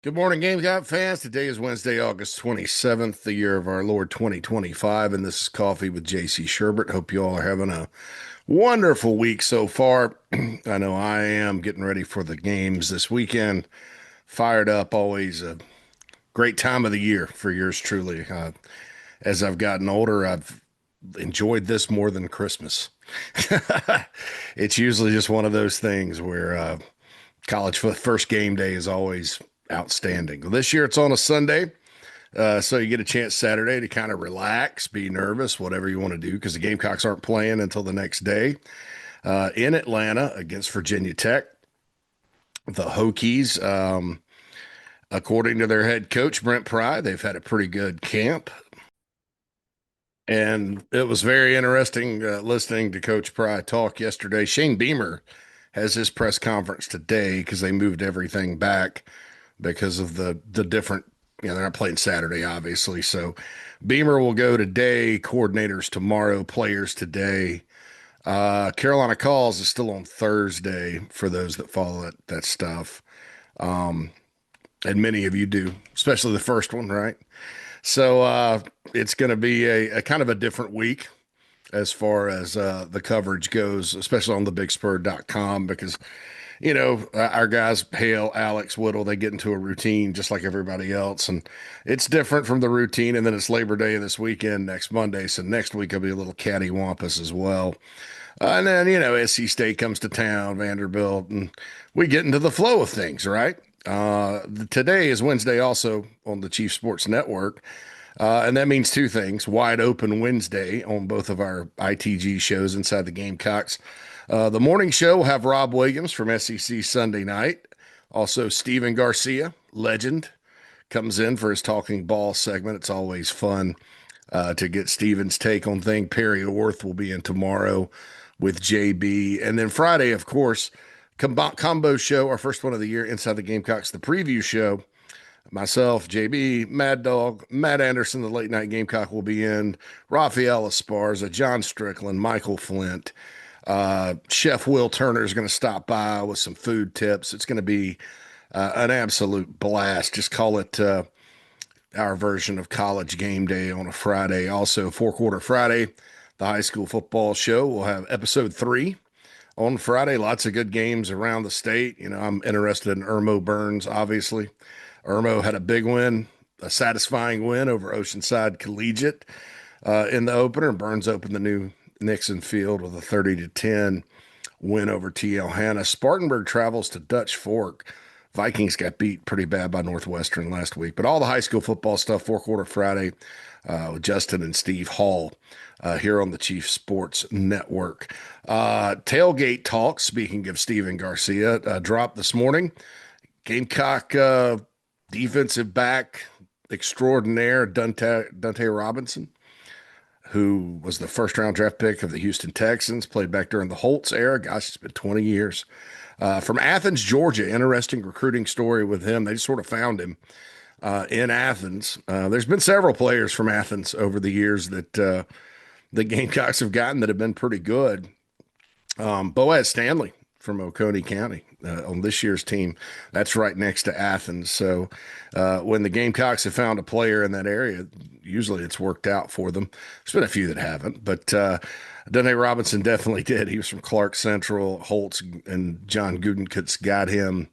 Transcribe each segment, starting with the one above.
Good morning, Gamecock fans. Today is Wednesday, August 27th, the year of our Lord 2025, and this is Coffee with JC Shurburtt. Hope you all are having a wonderful week so far. I know I am getting ready for the games this weekend. Fired up, always a great time of the year for yours truly. As I've gotten older, I've enjoyed this more than Christmas. It's usually just one of those things where college first game day is always outstanding. Well, this year it's on a Sunday, so you get a chance Saturday to kind of relax, be nervous, whatever you want to do, because the Gamecocks aren't playing until the next day in Atlanta against Virginia Tech. The Hokies, according to their head coach, Brent Pry, they've had a pretty good camp. And it was very interesting listening to Coach Pry talk yesterday. Shane Beamer has his press conference today because they moved everything back because of the different, they're not playing Saturday, obviously. So Beamer will go today, coordinators tomorrow, players today. Carolina Calls is still on Thursday for those that follow that stuff. And many of you do, especially the first one, right? So it's going to be a kind of a different week as far as the coverage goes, especially on the bigspur.com, because our guys, Hale, Alex, Whittle, they get into a routine just like everybody else. And it's different from the routine. And then it's Labor Day this weekend, next Monday. So next week will be a little cattywampus as well. And then, SC State comes to town, Vanderbilt, and we get into the flow of things, right? Today is Wednesday also on the Chief Sports Network. And that means two things: wide open Wednesday on both of our ITG shows inside the Gamecocks. The morning show will have Rob Williams from SEC Sunday night. Also, Steven Garcia, legend, comes in for his Talking Ball segment. It's always fun to get Steven's take on things. Perry Orth will be in tomorrow with JB. And then Friday, of course, combo show, our first one of the year inside the Gamecocks, the preview show. Myself, JB, Mad Dog, Matt Anderson, the late night Gamecock will be in. Rafael Esparza, John Strickland, Michael Flint. Chef Will Turner is going to stop by with some food tips. It's going to be an absolute blast. Just call it our version of college game day on a Friday. Also, Four Quarter Friday, the high school football show. We'll have episode 3 on Friday. Lots of good games around the state. I'm interested in Irmo Burns, obviously. Irmo had a big win, a satisfying win over Oceanside Collegiate in the opener. Burns opened the new Nixon Field with a 30-10 win over TL Hanna. Spartanburg travels to Dutch Fork. Vikings got beat pretty bad by Northwestern last week. But all the high school football stuff, Four Quarter Friday with Justin and Steve Hall here on the Chief Sports Network. Tailgate Talk, speaking of Steven Garcia, dropped this morning. Gamecock defensive back extraordinaire Dante Robinson, who was the first round draft pick of the Houston Texans, played back during the Holtz era. Gosh, it's been 20 years. From Athens, Georgia, interesting recruiting story with him. They just sort of found him in Athens. There's been several players from Athens over the years that the Gamecocks have gotten that have been pretty good. Boaz Stanley from Oconee County on this year's team. That's right next to Athens. So when the Gamecocks have found a player in that area, usually it's worked out for them. There's been a few that haven't, but Dante Robinson definitely did. He was from Clark Central. Holtz and John Gudenkitz got him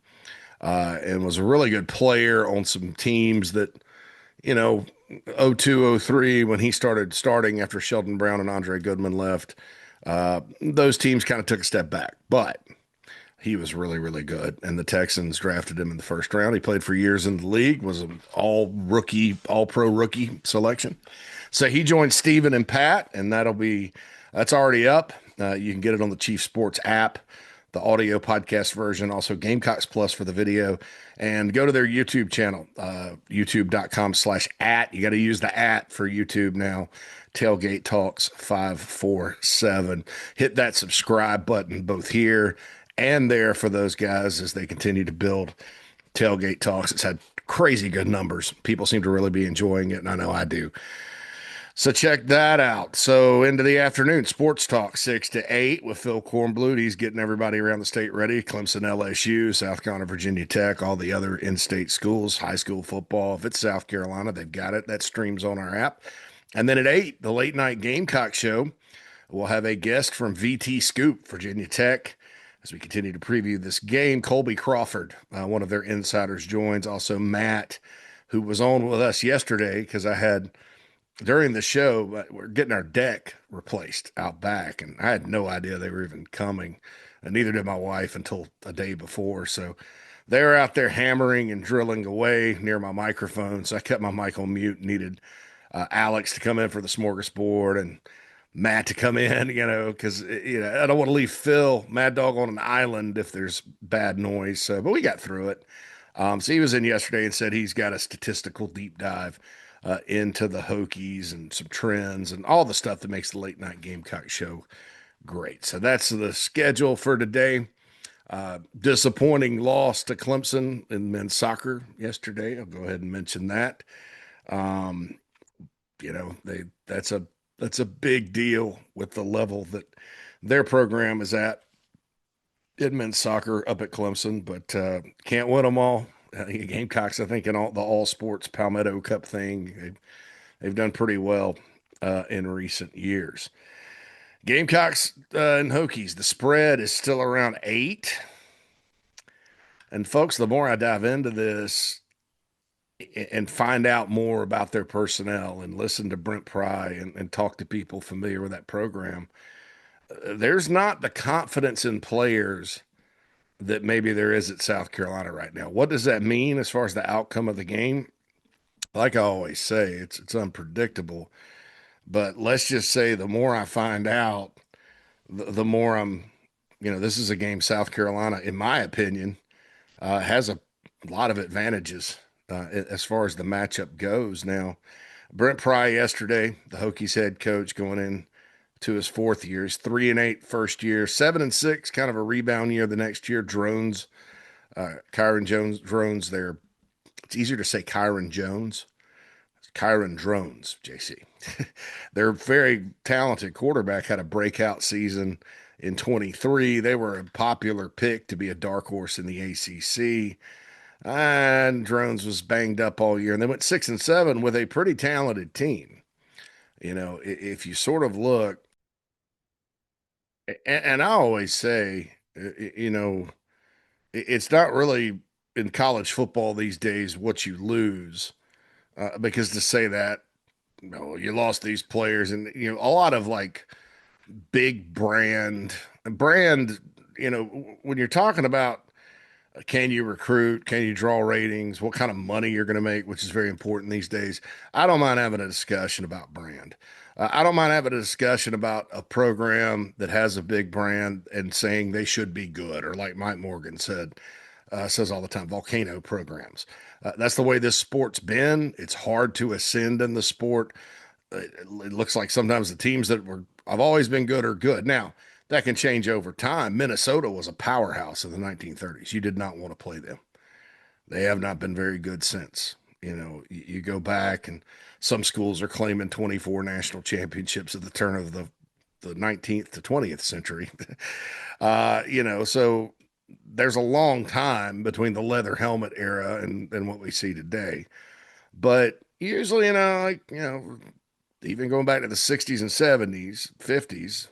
and was a really good player on some teams that, 02, 03, when he starting after Sheldon Brown and Andre Goodman left, those teams kind of took a step back. But he was really, really good. And the Texans drafted him in the first round. He played for years in the league, was an all-pro rookie selection. So he joined Steven and Pat, and that's already up. You can get it on the Chief Sports app, the audio podcast version, also Gamecocks Plus for the video. And go to their YouTube channel, youtube.com/@. You got to use the @ for YouTube now. Tailgate Talks 547. Hit that subscribe button both here and there for those guys as they continue to build Tailgate Talks. It's had crazy good numbers. People seem to really be enjoying it, and I know I do. So check that out. So into the afternoon, sports talk 6 to 8 with Phil Kornblut. He's getting everybody around the state ready. Clemson, LSU, South Carolina, Virginia Tech, all the other in-state schools, high school football. If it's South Carolina, they've got it. That streams on our app. And then at 8, the late night Gamecock show. We'll have a guest from VT Scoop, Virginia Tech, as we continue to preview this game. Colby Crawford, one of their insiders, joins. Also Matt, who was on with us yesterday because I had during the show, we're getting our deck replaced out back, and I had no idea they were even coming, and neither did my wife until a day before. So they were out there hammering and drilling away near my microphone. So I kept my mic on mute. Needed Alex to come in for the smorgasbord and Matt to come in, because I don't want to leave Phil Mad Dog on an island if there's bad noise. So, but we got through it. So he was in yesterday and said he's got a statistical deep dive into the Hokies and some trends and all the stuff that makes the late night Gamecock show great. So that's the schedule for today. Disappointing loss to Clemson in men's soccer yesterday. I'll go ahead and mention that. Um, that's a big deal with the level that their program is at in men's soccer up at Clemson, but can't win them all. Gamecocks, I think, in all the all sports Palmetto Cup thing, they've done pretty well in recent years. Gamecocks and Hokies, the spread is still around 8. And folks, the more I dive into this and find out more about their personnel and listen to Brent Pry and talk to people familiar with that program, there's not the confidence in players that maybe there is at South Carolina right now. What does that mean as far as the outcome of the game? Like I always say, it's unpredictable. But let's just say the more I find out, the more this is a game South Carolina, in my opinion, has a lot of advantages as far as the matchup goes. Now, Brent Pry yesterday, the Hokies head coach, going in to his 4th year, 3-8 first year, 7-6, kind of a rebound year the next year. Drones, Kyron Jones, drones there. It's easier to say Kyron Jones. Kyron Drones, JC. Their very talented quarterback had a breakout season in 23. They were a popular pick to be a dark horse in the ACC. And Drones was banged up all year. And they went 6-7 with a pretty talented team. If you sort of look, and I always say, it's not really in college football these days what you lose, because to say that, you lost these players, and a lot of like big brand. When you're talking about can you recruit, can you draw ratings, what kind of money you're going to make, which is very important these days. I don't mind having a discussion about brand. I don't mind having a discussion about a program that has a big brand and saying they should be good, or like Mike Morgan says all the time, volcano programs. That's the way this sport's been. It's hard to ascend in the sport. It looks like sometimes the teams that I've always been good are good. Now, that can change over time. Minnesota was a powerhouse in the 1930s. You did not want to play them. They have not been very good since. You go back, and some schools are claiming 24 national championships at the turn of the 19th to 20th century. So there's a long time between the leather helmet era and what we see today. But usually, even going back to the 60s and 70s, 50s,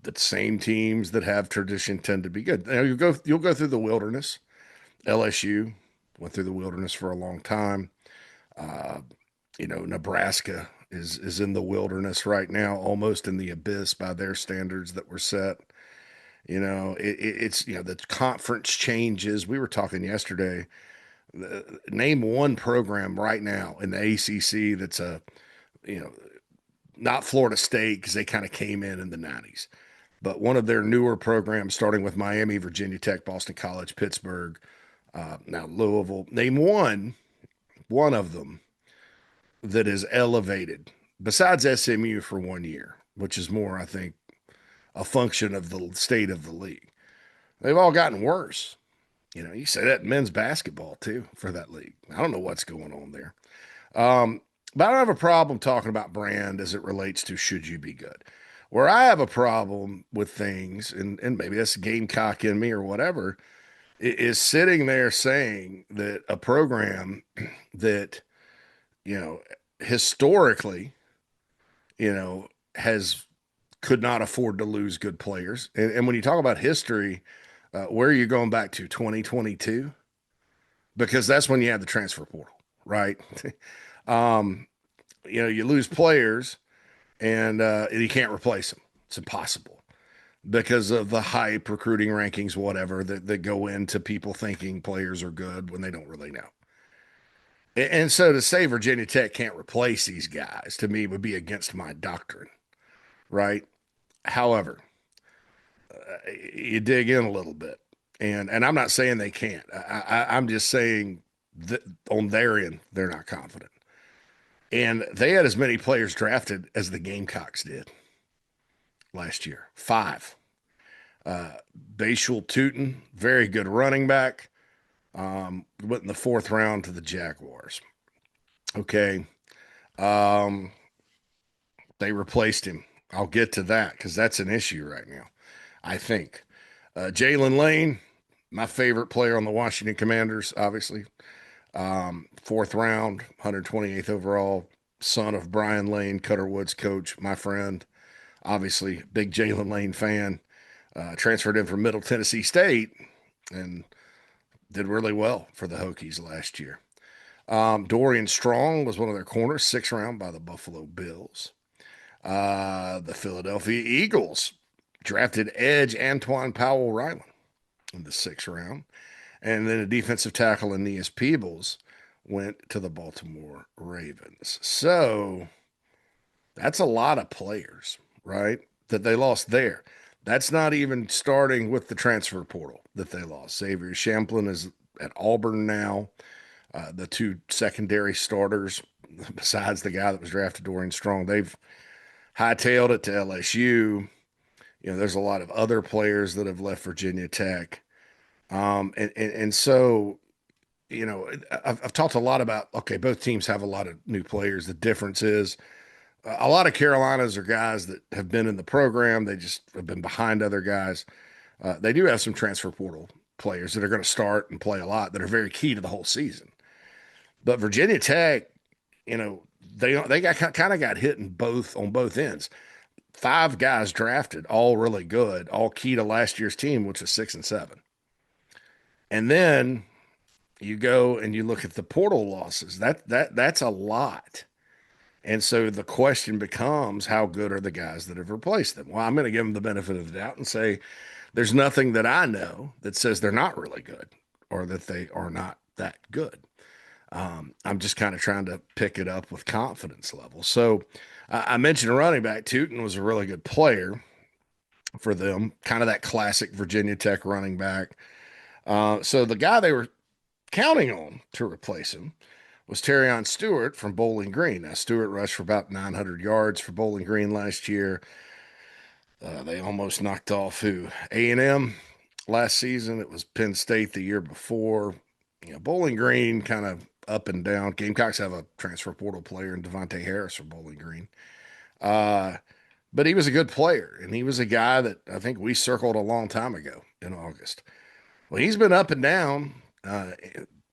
the same teams that have tradition tend to be good. You'll go through the wilderness. LSU went through the wilderness for a long time. Nebraska is in the wilderness right now, almost in the abyss by their standards that were set. It's the conference changes. We were talking yesterday. Name one program right now in the ACC that's not Florida State, because they kind of came in the 90s, but one of their newer programs, starting with Miami, Virginia Tech, Boston College, Pittsburgh, now Louisville. Name one of them that is elevated, besides SMU for 1 year, which is more, I think, a function of the state of the league. They've all gotten worse. You say that in men's basketball too for that league. I don't know what's going on there. But I don't have a problem talking about brand as it relates to should you be good. Where I have a problem with things, and maybe that's Gamecock in me or whatever, is sitting there saying that a program that, you know, historically, has could not afford to lose good players. And when you talk about history, where are you going back to 2022? Because that's when you had the transfer portal, right? um, you lose players and you can't replace them. It's impossible because of the hype, recruiting rankings, whatever that go into people thinking players are good when they don't really know. And so to say Virginia Tech can't replace these guys to me would be against my doctrine, right? However, you dig in a little bit, and I'm not saying they can't. I'm just saying that on their end they're not confident, and they had as many players drafted as the Gamecocks did last year. Five. Bashul Tootin, very good running back. Went in the fourth round to the Jaguars. Okay. Um, they replaced him. I'll get to that because that's an issue right now, I think. Jalen Lane, my favorite player on the Washington Commanders, obviously. Fourth round, 128th overall, son of Brian Lane, Cutter Woods coach, my friend. Obviously, big Jalen Lane fan. Transferred in from Middle Tennessee State and did really well for the Hokies last year. Dorian Strong was one of their corners, sixth round by the Buffalo Bills. The Philadelphia Eagles drafted edge Antoine Powell Riley in the sixth round. And then a defensive tackle, Aeneas Peebles, went to the Baltimore Ravens. So that's a lot of players, right? That they lost there. That's not even starting with the transfer portal that they lost. Xavier Champlin is at Auburn now. The two secondary starters, besides the guy that was drafted, Dorian Strong, they've hightailed it to LSU. There's a lot of other players that have left Virginia Tech. And so, I've talked a lot about, okay, both teams have a lot of new players. The difference is a lot of Carolinas are guys that have been in the program. They just have been behind other guys. They do have some transfer portal players that are going to start and play a lot that are very key to the whole season. But Virginia Tech, they got kind of got hit on both ends. Five guys drafted, all really good, all key to last year's team, which was 6-7. And then you go and you look at the portal losses. That's a lot. And so the question becomes, how good are the guys that have replaced them? Well, I'm going to give them the benefit of the doubt and say there's nothing that I know that says they're not really good or that they are not that good. I'm just kind of trying to pick it up with confidence level. So I mentioned a running back. Tootin was a really good player for them, kind of that classic Virginia Tech running back. So the guy they were counting on to replace him was Terrion Stewart from Bowling Green. Now, Stewart rushed for about 900 yards for Bowling Green last year. They almost knocked off who? A&M last season. It was Penn State the year before. Bowling Green kind of up and down. Gamecocks have a transfer portal player in Devontae Harris from Bowling Green. But he was a good player, and he was a guy that I think we circled a long time ago in August. Well, he's been up and down,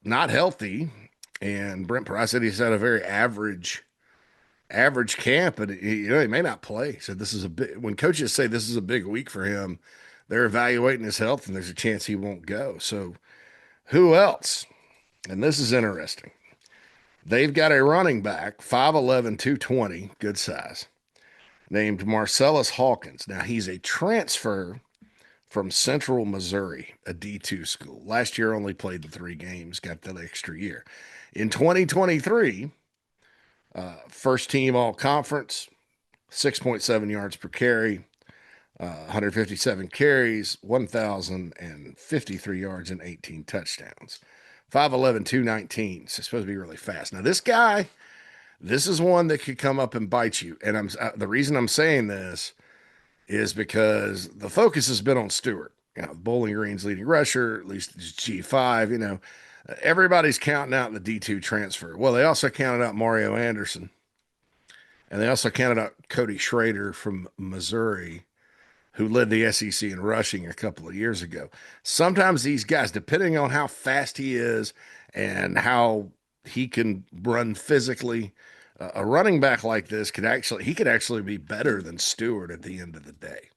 not healthy, and Brent Pry said he's had a very average camp, but he may not play. So this is when coaches say this is a big week for him, they're evaluating his health, and there's a chance he won't go. So who else? And this is interesting. They've got a running back, 5'11", 220, good size, named Marcellus Hawkins. Now, he's a transfer from Central Missouri, a D2 school. Last year only played the 3 games, got that extra year. In 2023, first team all conference, 6.7 yards per carry, 157 carries, 1,053 yards, and 18 touchdowns. 5'11", 219. So supposed to be really fast. Now, this guy, this is one that could come up and bite you. And the reason I'm saying this is because the focus has been on Stewart. Bowling Green's leading rusher, at least G5, Everybody's counting out the D2 transfer. Well, they also counted out Mario Anderson, and they also counted out Cody Schrader from Missouri, who led the SEC in rushing a couple of years ago. Sometimes these guys, depending on how fast he is and how he can run physically, a running back like this could actually be better than Stewart at the end of the day.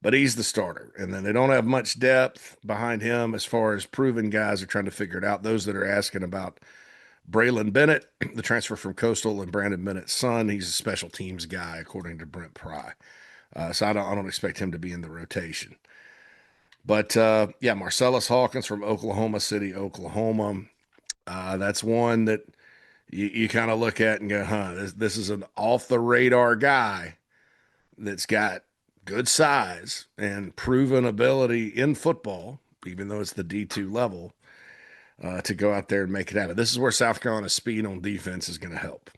But he's the starter, and then they don't have much depth behind him as far as proven guys are trying to figure it out. Those that are asking about Braylon Bennett, the transfer from Coastal, and Brandon Bennett's son, he's a special teams guy, according to Brent Pry. So I don't expect him to be in the rotation. But yeah, Marcellus Hawkins from Oklahoma City, Oklahoma. That's one that you kind of look at and go, huh, this is an off the radar guy that's got good size and proven ability in football, even though it's the D2 level, to go out there and make it happen. This is where South Carolina's speed on defense is going to help.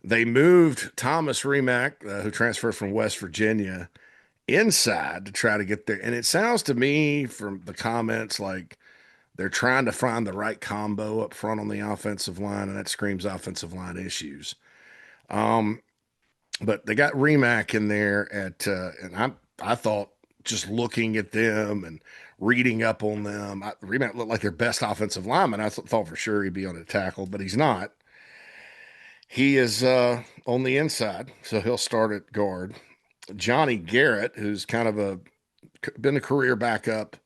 They moved Thomas Remack, who transferred from West Virginia, inside to try to get there. And it sounds to me from the comments like they're trying to find the right combo up front on the offensive line, and that screams offensive line issues. Um, but they got Remack in there and I thought just looking at them and reading up on them, Remack looked like their best offensive lineman. I thought for sure he'd be on a tackle, but he's not. He is on the inside, so he'll start at guard. Johnny Garrett, who's kind of been a career backup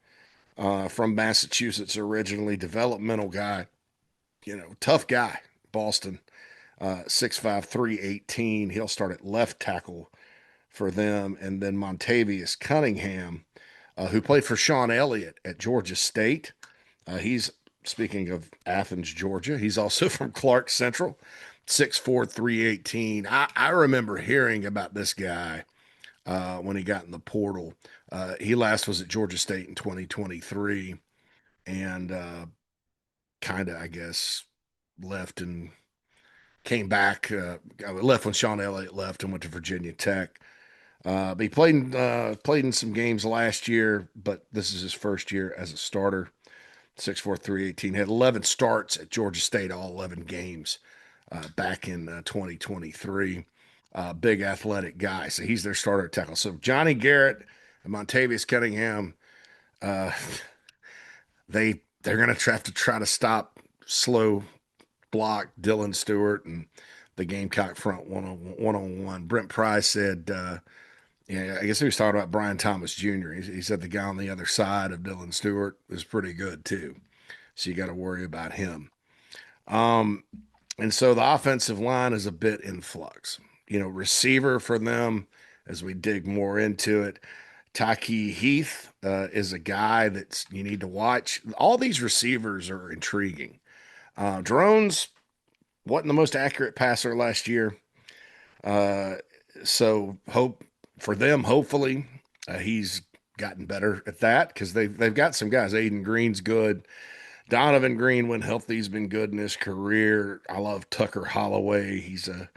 from Massachusetts originally, developmental guy, tough guy, Boston, 6'5", 318. He'll start at left tackle for them. And then Montavious Cunningham, who played for Sean Elliott at Georgia State. He's, speaking of Athens, Georgia, he's also from Clark Central, 6'4", 318. I remember hearing about this guy when he got in the portal. He last was at Georgia State in 2023 and kind of, I guess, left and came back. Left when Sean Elliott left and went to Virginia Tech. But he played in some games last year, but this is his first year as a starter. 6'4", 318. Had 11 starts at Georgia State, all 11 games back in 2023. Big athletic guy. So he's their starter at tackle. So Johnny Garrett and Montavious Cunningham, uh, they're going to have to try to stop slow block Dylan Stewart and the Gamecock front one on one. Brent Pry said, yeah, I guess he was talking about Brian Thomas Jr. He said the guy on the other side of Dylan Stewart is pretty good too. So you got to worry about him. Um, and so the offensive line is a bit in flux. Receiver for them, as we dig more into it, Taki Heath is a guy that you need to watch. All these receivers are intriguing. Drones wasn't the most accurate passer last year. Uh, so hope for them, hopefully, he's gotten better at that because they've got some guys. Aiden Green's good. Donovan Green, when healthy, has been good in his career. I love Tucker Holloway. He's a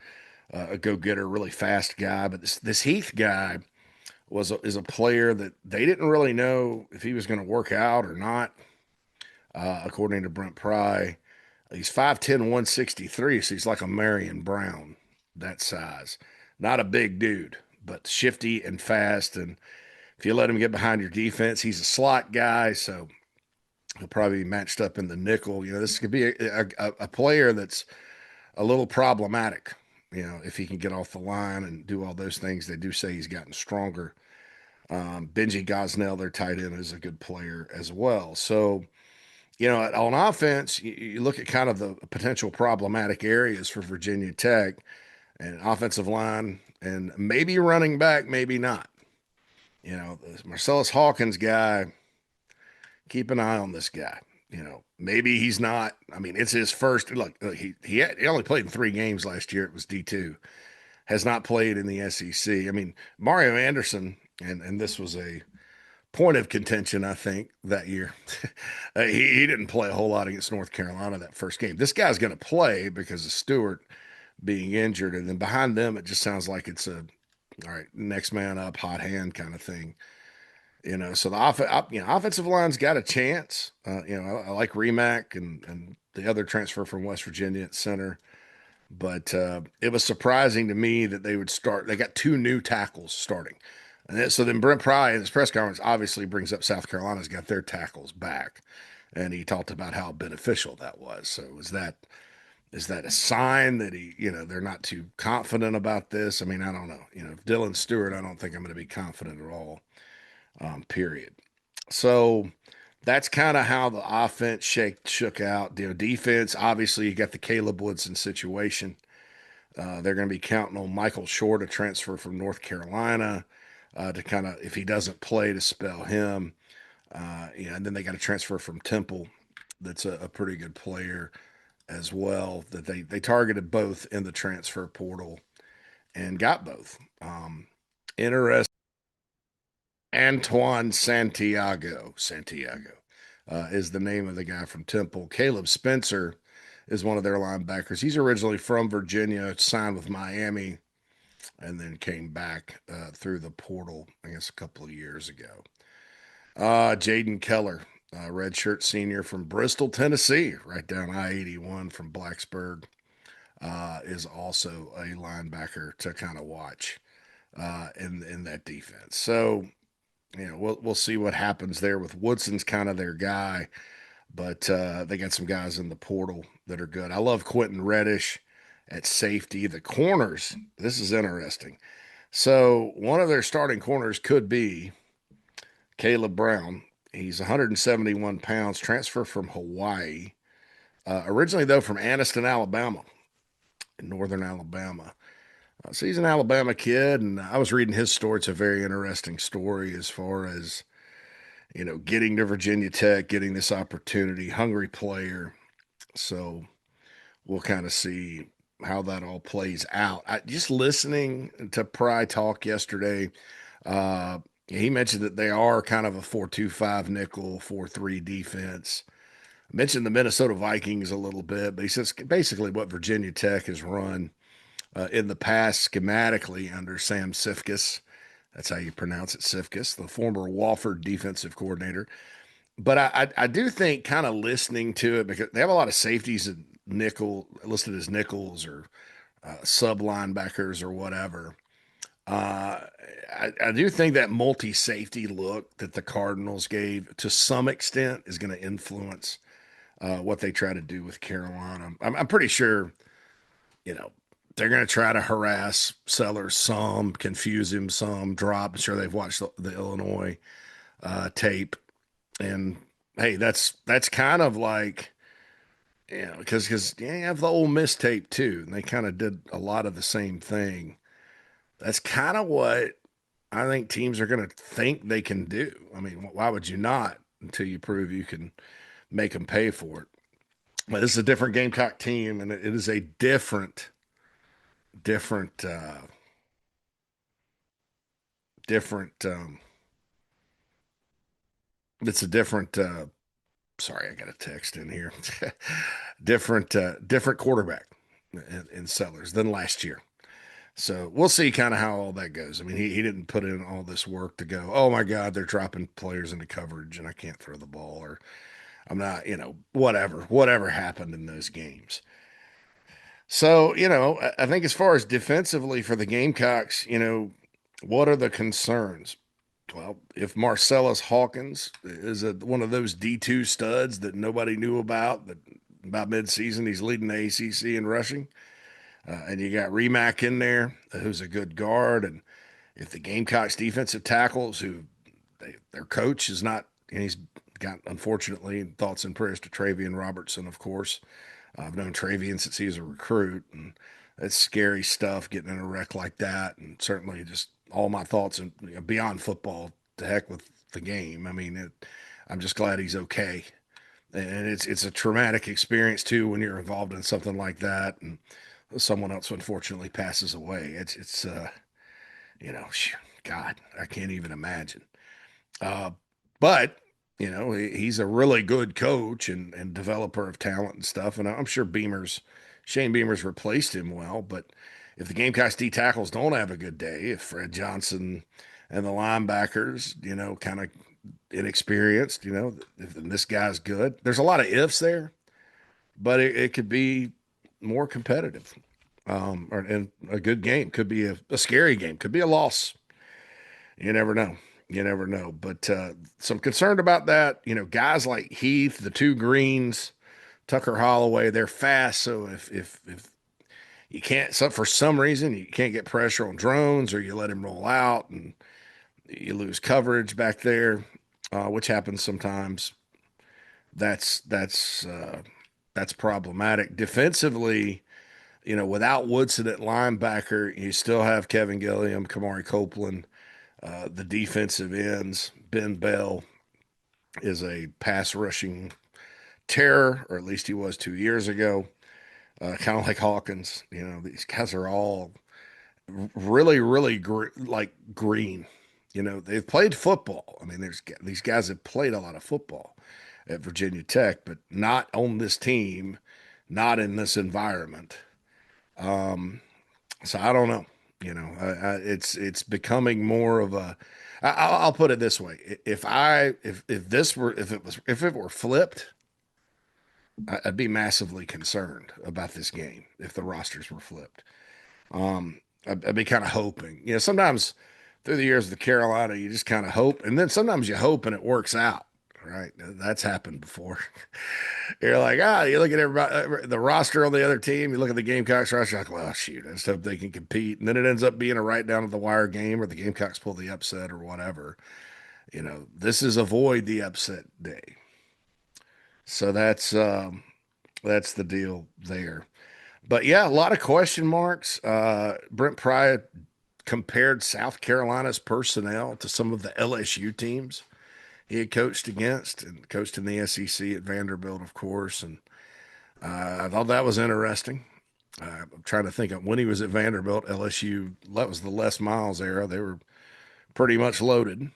go-getter, really fast guy. But this Heath guy is a player that they didn't really know if he was going to work out or not. According to Brent Pry, he's 5'10", 163, so he's like a Marion Brown, that size. Not a big dude, but shifty and fast. And if you let him get behind your defense, he's a slot guy, so he'll probably be matched up in the nickel. This could be a player that's a little problematic, if he can get off the line and do all those things. They do say he's gotten stronger. Benji Gosnell, their tight end, is a good player as well. So, on offense, you look at kind of the potential problematic areas for Virginia Tech and offensive line and maybe running back, maybe not. The Marcellus Hawkins guy, keep an eye on this guy. Maybe he's not. I mean, it's his first. Look, he only played in 3 games last year. It was D2. Has not played in the SEC. I mean, Mario Anderson, and this was a point of contention, I think, that year. He didn't play a whole lot against North Carolina that first game. This guy's going to play because of Stewart being injured. And then behind them, it just sounds like it's all right, next man up, hot hand kind of thing. So the offensive line's got a chance. I like Remack and the other transfer from West Virginia at center. But it was surprising to me that they would start. They got two new tackles starting. So then Brent Pry in his press conference obviously brings up South Carolina's got their tackles back. And he talked about how beneficial that was. So is that a sign that they're not too confident about this? I mean, I don't know. Dylan Stewart, I don't think I'm going to be confident at all, period. So that's kind of how the offense shook out. Defense, obviously, you got the Caleb Woodson situation. They're going to be counting on Michael Short, a transfer from North Carolina, to kind of, if he doesn't play, to spell him. And then they got a transfer from Temple that's a pretty good player as well that they targeted both in the transfer portal and got both. Interesting. Antoine Santiago is the name of the guy from Temple. Caleb Spencer is one of their linebackers. He's originally from Virginia, signed with Miami, and then came back through the portal, I guess, a couple of years ago. Jaden Keller, redshirt senior from Bristol, Tennessee, right down I-81 from Blacksburg, is also a linebacker to kind of watch in that defense. So, we'll see what happens there with Woodson's kind of their guy, but they got some guys in the portal that are good. I love Quentin Reddish at safety. The corners, this is interesting. So one of their starting corners could be Caleb Brown. He's 171 pounds, transfer from Hawaii. Originally, though, from Anniston, Alabama, in northern Alabama. So he's an Alabama kid, and I was reading his story. It's a very interesting story as far as, getting to Virginia Tech, getting this opportunity, hungry player. So we'll kind of see how that all plays out. Just listening to Pry talk yesterday, he mentioned that they are kind of a 4-2-5 nickel, 4-3 defense. I mentioned the Minnesota Vikings a little bit, but he says basically what Virginia Tech has run in the past schematically under Sam Sifkus. That's how you pronounce it, Sifkus, the former Wofford defensive coordinator. But I do think kind of listening to it because they have a lot of safeties and nickel listed as nickels or sub linebackers or whatever. I do think that multi safety look that the Cardinals gave to some extent is going to influence what they try to do with Carolina. I'm pretty sure, you know, they're going to try to harass Sellers some, confuse him some, drop. I'm sure they've watched the Illinois tape, and hey, that's kind of like because you have the Ole Miss tape too, and they kind of did a lot of the same thing. That's kind of what I think teams are going to think they can do. I mean, why would you not until you prove you can make them pay for it? But this is a different Gamecock team, and it is a different, different. It's a different. Sorry, I got a text in here. Different quarterback in Sellers than last year. So we'll see kind of how all that goes. I mean, he didn't put in all this work to go, oh my God, they're dropping players into coverage and I can't throw the ball, or I'm not, whatever happened in those games. So, I think as far as defensively for the Gamecocks, what are the concerns? Well, if Marcellus Hawkins is one of those D2 studs that nobody knew about, that about midseason he's leading the ACC in rushing, and you got Remack in there, who's a good guard, and if the Gamecocks defensive tackles, who their coach is not, and he's got, unfortunately, thoughts and prayers to Travian Robertson, of course. I've known Travian since he was a recruit, and it's scary stuff getting in a wreck like that. And certainly, just all my thoughts and beyond football, to heck with the game. I mean, I'm just glad he's okay. And it's a traumatic experience too when you're involved in something like that, and someone else unfortunately passes away. It's God, I can't even imagine. Uh, but he's a really good coach and developer of talent and stuff. And I'm sure Shane Beamer's replaced him well. But if the Gamecocks D tackles don't have a good day, if Fred Johnson and the linebackers, kind of inexperienced. If this guy's good. There's a lot of ifs there, but it could be more competitive. And a good game could be a scary game, could be a loss. You never know. You never know. But so I'm concerned about that. Guys like Heath, the two greens, Tucker Holloway, they're fast. So if you can't, so for some reason you can't get pressure on drones, or you let him roll out and you lose coverage back there, which happens sometimes. That's problematic defensively. Without Woodson at linebacker, you still have Kevin Gilliam, Kamari Copeland, the defensive ends. Ben Bell is a pass rushing terror, or at least he was 2 years ago. Kind of like Hawkins. These guys are all really, really like green. They've played football. I mean, these guys have played a lot of football at Virginia Tech, but not on this team, not in this environment. Um, so I don't know. It's becoming more of a. I'll put it this way: if it were flipped, I'd be massively concerned about this game if the rosters were flipped. I'd be kind of hoping. Sometimes through the years of the Carolina, you just kind of hope, and then sometimes you hope and it works out. Right? That's happened before. You're like, you look at everybody, the roster on the other team, you look at the Gamecocks roster, you're like, well, shoot, I just hope they can compete. And then it ends up being a right down to the wire game, or the Gamecocks pull the upset or whatever. This is avoid the upset day. So that's the deal there. But yeah, a lot of question marks. Brent Pry compared South Carolina's personnel to some of the LSU teams he had coached against, and coached in the SEC at Vanderbilt, of course. And I thought that was interesting. I'm trying to think of when he was at Vanderbilt, LSU, that was the Les Miles era. They were pretty much loaded.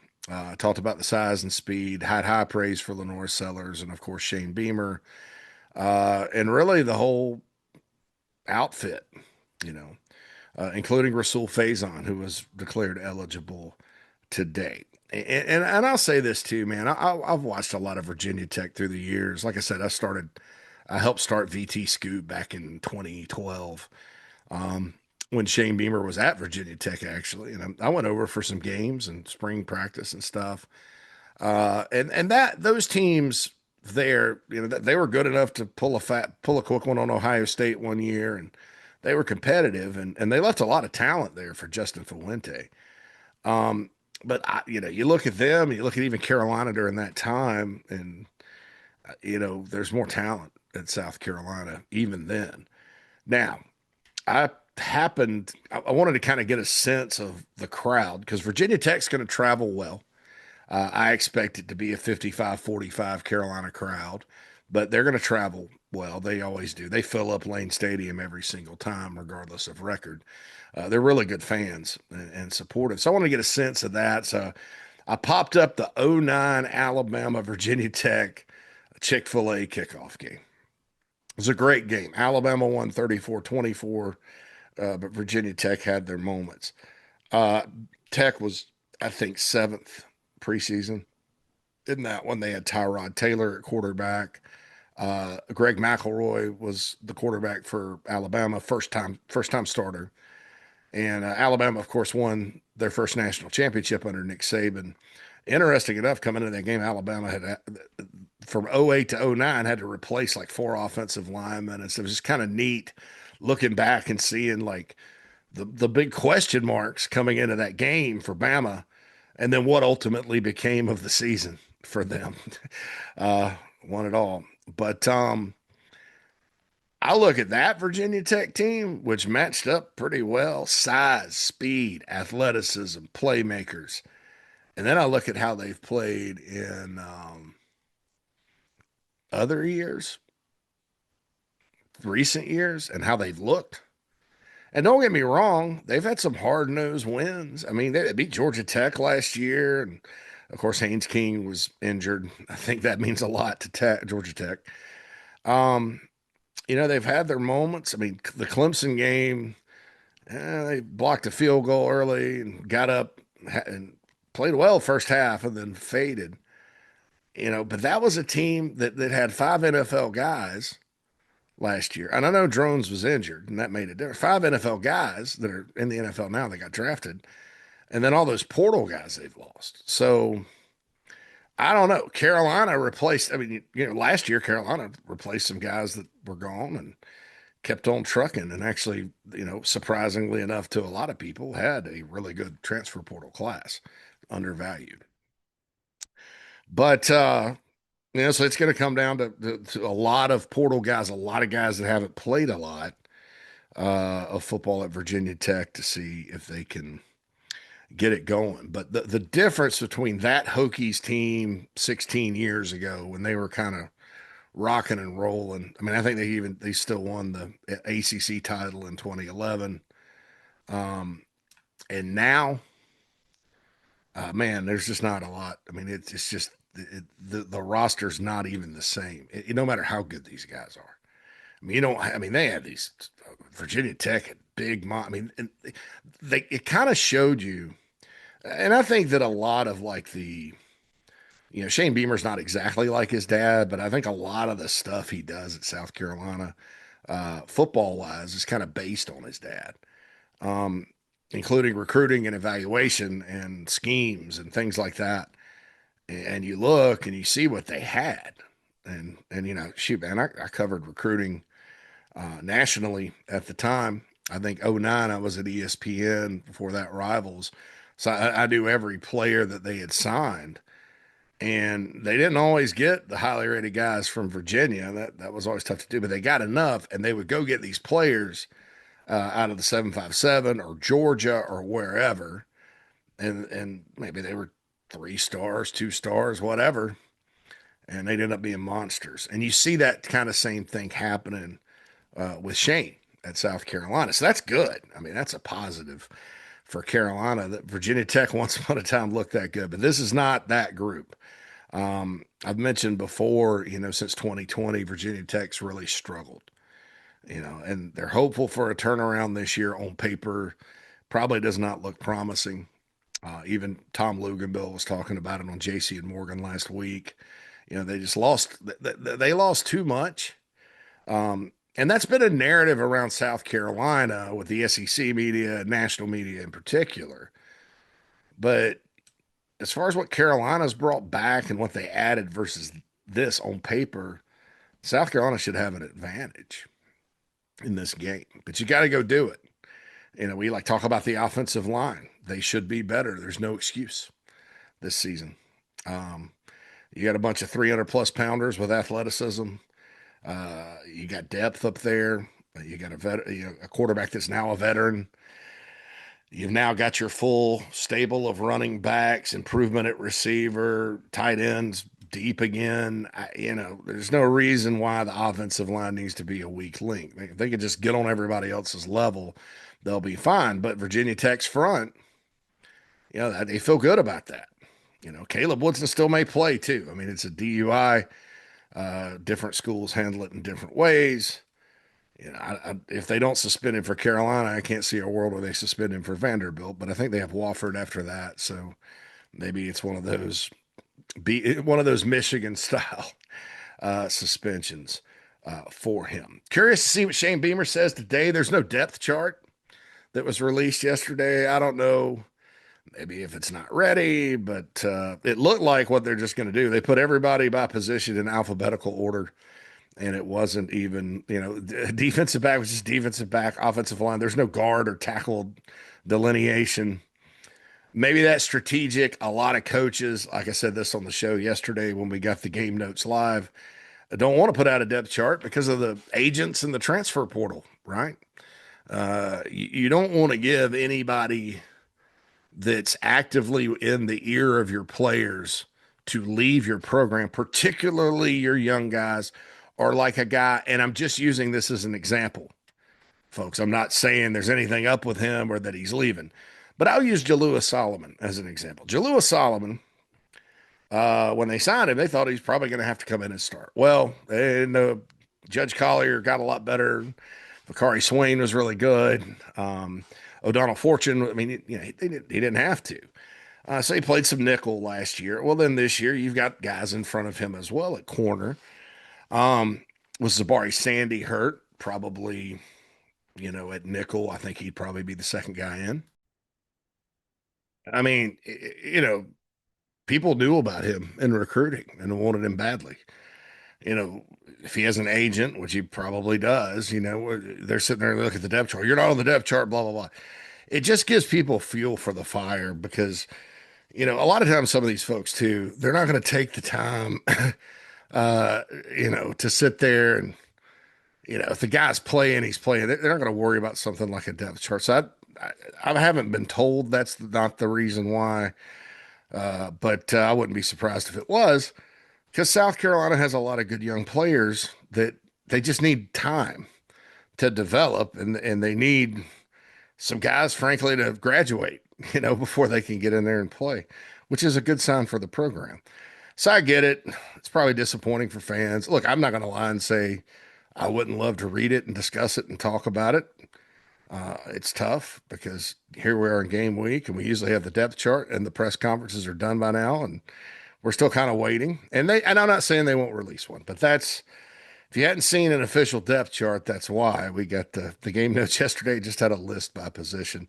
Talked about the size and speed, had high praise for Lenore Sellers, and of course Shane Beamer, and really the whole outfit, you know, including Rasul Faison, who was declared eligible today. And I'll say this too, man. I've watched a lot of Virginia Tech through the years. Like I said, I helped start VT Scoop back in 2012, um, when Shane Beamer was at Virginia Tech, actually. And I went over for some games and spring practice and stuff. And that those teams there, they were good enough to pull a quick one on Ohio State one year, and they were competitive, and they left a lot of talent there for Justin Fuente. Um, but you look at them, you look at even Carolina during that time, and there's more talent at South Carolina even then. Now, I wanted to kind of get a sense of the crowd because Virginia Tech's going to travel well. I expect it to be a 55-45 Carolina crowd, but they're going to travel well. They always do. They fill up Lane Stadium every single time, regardless of record. They're really good fans and supportive. So I want to get a sense of that. So I popped up the '09 Alabama Virginia Tech Chick-fil-A kickoff game. It was a great game. Alabama won 34-24, but Virginia Tech had their moments. Uh, Tech was, I think, seventh preseason. In that one, they had Tyrod Taylor at quarterback. Greg McElroy was the quarterback for Alabama, first time starter. And Alabama, of course, won their first national championship under Nick Saban. Interesting enough, coming into that game, Alabama had from '08 to '09 had to replace like four offensive linemen, and so it was just kind of neat looking back and seeing like the big question marks coming into that game for Bama, and then what ultimately became of the season for them. uh, Won it all. But I look at that Virginia Tech team, which matched up pretty well: size, speed, athleticism, playmakers. And then I look at how they've played in other years, recent years, and how they've looked. And don't get me wrong, they've had some hard nosed wins. I mean, they beat Georgia Tech last year, and of course Haynes King was injured. I think that means a lot to Georgia Tech. Um, they've had their moments. I mean, the Clemson game, they blocked a field goal early and got up and played well first half and then faded. But that was a team that had five NFL guys last year. And I know Drones was injured, and that made it different. Five NFL guys that are in the NFL now, they got drafted, and then all those portal guys they've lost. So I don't know. Carolina replaced, I mean, last year Carolina replaced some guys that were gone and kept on trucking, and actually, surprisingly enough to a lot of people, had a really good transfer portal class, undervalued. But so it's going to come down to a lot of portal guys, a lot of guys that haven't played a lot of football at Virginia Tech, to see if they can get it going. But the difference between that Hokies team 16 years ago, when they were kind of rocking and rolling. I mean, I think they still won the ACC title in 2011. And now, man, there's just not a lot. I mean, it's just the roster's not even the same. No matter how good these guys are. I mean, they had these Virginia Tech had big. I mean, and it kind of showed you, and I think that a lot of like Shane Beamer's not exactly like his dad, but I think a lot of the stuff he does at South Carolina, football wise, is kind of based on his dad, um, including recruiting and evaluation and schemes and things like that. And you look and you see what they had, and shoot, man, I covered recruiting nationally at the time. I think '09 I was at ESPN before that, Rivals, so I knew every player that they had signed. And they didn't always get the highly rated guys from Virginia. That was always tough to do, but they got enough, and they would go get these players out of the 757 or Georgia or wherever, and maybe they were 3 stars, 2 stars, whatever, and they'd end up being monsters. And you see that kind of same thing happening with Shane at South Carolina. So that's good. I mean, that's a positive for Carolina, that Virginia Tech once upon a time looked that good, but this is not that group. I've mentioned before, since 2020, Virginia Tech's really struggled, and they're hopeful for a turnaround this year. On paper, probably does not look promising. Even Tom Luganbill was talking about it on JC and Morgan last week. They just lost, they lost too much. And that's been a narrative around South Carolina with the SEC media, national media in particular. But as far as what Carolina's brought back and what they added versus this on paper, South Carolina should have an advantage in this game. But you got to go do it. We like talk about the offensive line. They should be better. There's no excuse this season. You got a bunch of 300 plus pounders with athleticism. You got depth up there. You got a quarterback that's now a veteran. You've now got your full stable of running backs, improvement at receiver, tight ends deep again. There's no reason why the offensive line needs to be a weak link. If they could just get on everybody else's level, they'll be fine. But Virginia Tech's front, they feel good about that. Caleb Woodson still may play too. I mean, it's a DUI. Different schools handle it in different ways. If they don't suspend him for Carolina, I can't see a world where they suspend him for Vanderbilt. But I think they have Wofford after that, so maybe it's one of those Michigan style suspensions for him. Curious to see what Shane Beamer says today. There's no depth chart that was released yesterday. I don't know. Maybe if it's not ready, but it looked like what they're just going to do. They put everybody by position in alphabetical order, and it wasn't even, defensive back was just defensive back, offensive line. There's no guard or tackle delineation. Maybe that's strategic. A lot of coaches, like I said this on the show yesterday when we got the game notes live, don't want to put out a depth chart because of the agents and the transfer portal, right? You don't want to give anybody that's actively in the ear of your players to leave your program, particularly your young guys, or like a guy, and I'm just using this as an example, folks. I'm not saying there's anything up with him or that he's leaving, but I'll use Jalua Solomon as an example. Jalua Solomon, when they signed him, they thought he's probably going to have to come in and start. Well, and Judge Collier got a lot better. Bakari Swain was really good. O'Donnell Fortune, I mean, he didn't have to. So he played some nickel last year. Well, then this year you've got guys in front of him as well at corner. Um, was Zabari Sandy hurt? Probably, at nickel, I think he'd probably be the second guy in. I mean, people knew about him in recruiting and wanted him badly. You know, if he has an agent, which he probably does, they're sitting there and look at the depth chart. You're not on the depth chart, blah, blah, blah. It just gives people fuel for the fire because, a lot of times some of these folks too, they're not going to take the time, uh, to sit there and, if the guy's playing, he's playing. They're not going to worry about something like a depth chart. So I haven't been told that's not the reason why, but I wouldn't be surprised if it was because South Carolina has a lot of good young players that they just need time to develop, and they need some guys, frankly, to graduate, before they can get in there and play, which is a good sign for the program. So I get it. It's probably disappointing for fans. Look, I'm not going to lie and say I wouldn't love to read it and discuss it and talk about it. It's tough because here we are in game week, and we usually have the depth chart, and the press conferences are done by now, and we're still kind of waiting. And I'm not saying they won't release one, but that's if you hadn't seen an official depth chart, that's why we got the game notes yesterday. Just had a list by position,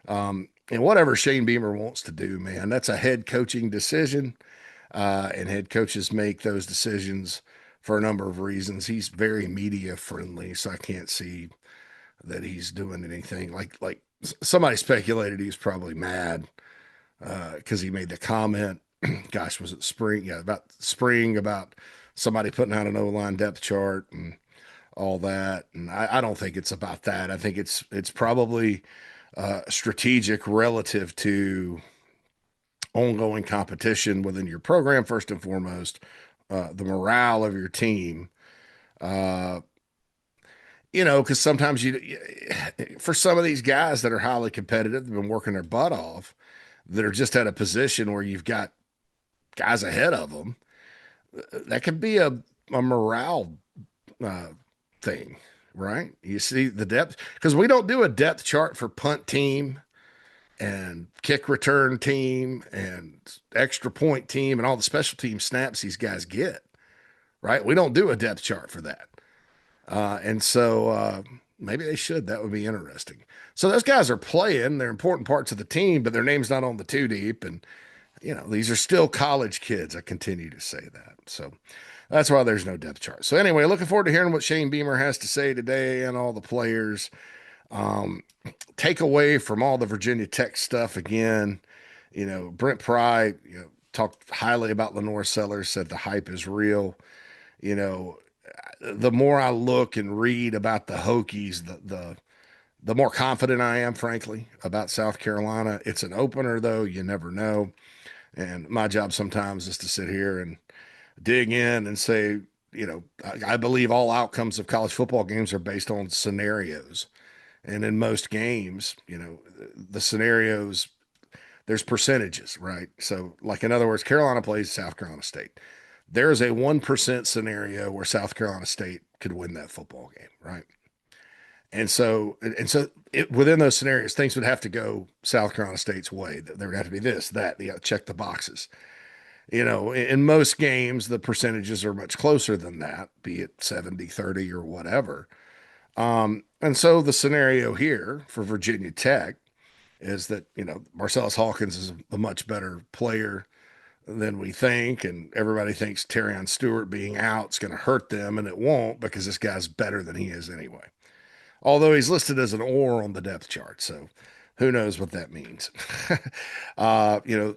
and whatever Shane Beamer wants to do, man, that's a head coaching decision, and head coaches make those decisions for a number of reasons. He's very media friendly, so I can't see that he's doing anything like somebody speculated he's probably mad because he made the comment. Gosh, was it spring? Yeah, about spring about somebody putting out an O-line depth chart and all that. And I don't think it's about that. I think it's probably strategic relative to ongoing competition within your program first and foremost, the morale of your team. Uh, because sometimes for some of these guys that are highly competitive, they've been working their butt off, that are just at a position where you've got guys ahead of them. That could be a morale uh, thing, right? You see the depth because we don't do a depth chart for punt team and kick return team and extra point team and all the special team snaps these guys get, right? We don't do a depth chart for that. And so maybe they should. That would be interesting. So those guys are playing. They're important parts of the team, but their name's not on the two deep. And, these are still college kids. I continue to say that. So that's why there's no depth chart. So anyway, looking forward to hearing what Shane Beamer has to say today and all the players. Um, Take away from all the Virginia Tech stuff again. Brent Pry, talked highly about Lenore Sellers, said the hype is real. You know, the more I look and read about the Hokies, the more confident I am, frankly, about South Carolina. It's an opener, though. You never know. And my job sometimes is to sit here and dig in and say, I believe all outcomes of college football games are based on scenarios. And in most games, the scenarios, there's percentages, right? So, like, in other words, Carolina plays South Carolina State. There's a 1% scenario where South Carolina State could win that football game, right? And so within those scenarios, things would have to go South Carolina State's way. There would have to be this, that, you got to check the boxes. In most games, the percentages are much closer than that, be it 70-30 or whatever. And so the scenario here for Virginia Tech is that, Marcellus Hawkins is a much better player than we think. And everybody thinks Terrion Stewart being out is going to hurt them, and it won't because this guy's better than he is anyway. Although he's listed as an or on the depth chart. So who knows what that means? uh, you know,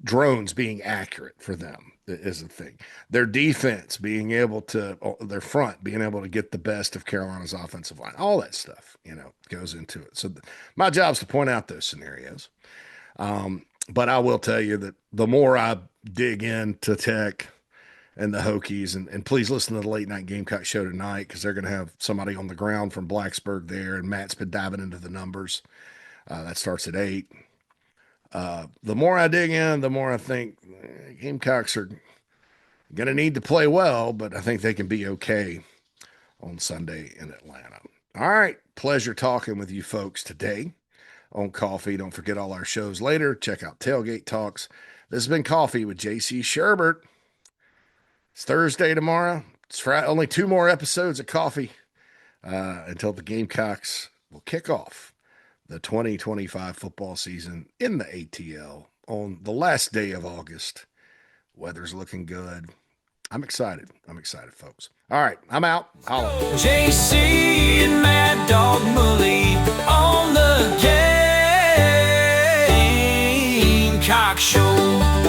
Drones being accurate for them is a thing. Their defense being able to, their front being able to get the best of Carolina's offensive line, all that stuff, goes into it. So my job is to point out those scenarios. But I will tell you that the more I dig into Tech and the Hokies, and please listen to the late night Gamecock show tonight because they're going to have somebody on the ground from Blacksburg there, and Matt's been diving into the numbers. That starts at 8. The more I dig in, the more I think Gamecocks are going to need to play well, but I think they can be okay on Sunday in Atlanta. All right. Pleasure talking with you folks today on Coffee. Don't forget all our shows later. Check out Tailgate Talks. This has been Coffee with JC Shurburtt. It's Thursday tomorrow. It's Friday. Only 2 more episodes of Coffee until the Gamecocks will kick off the 2025 football season in the ATL on the last day of August. Weather's looking good. I'm excited. I'm excited, folks. All right, I'm out. Holla. JC and Mad Dog Mully on the Gamecock Show.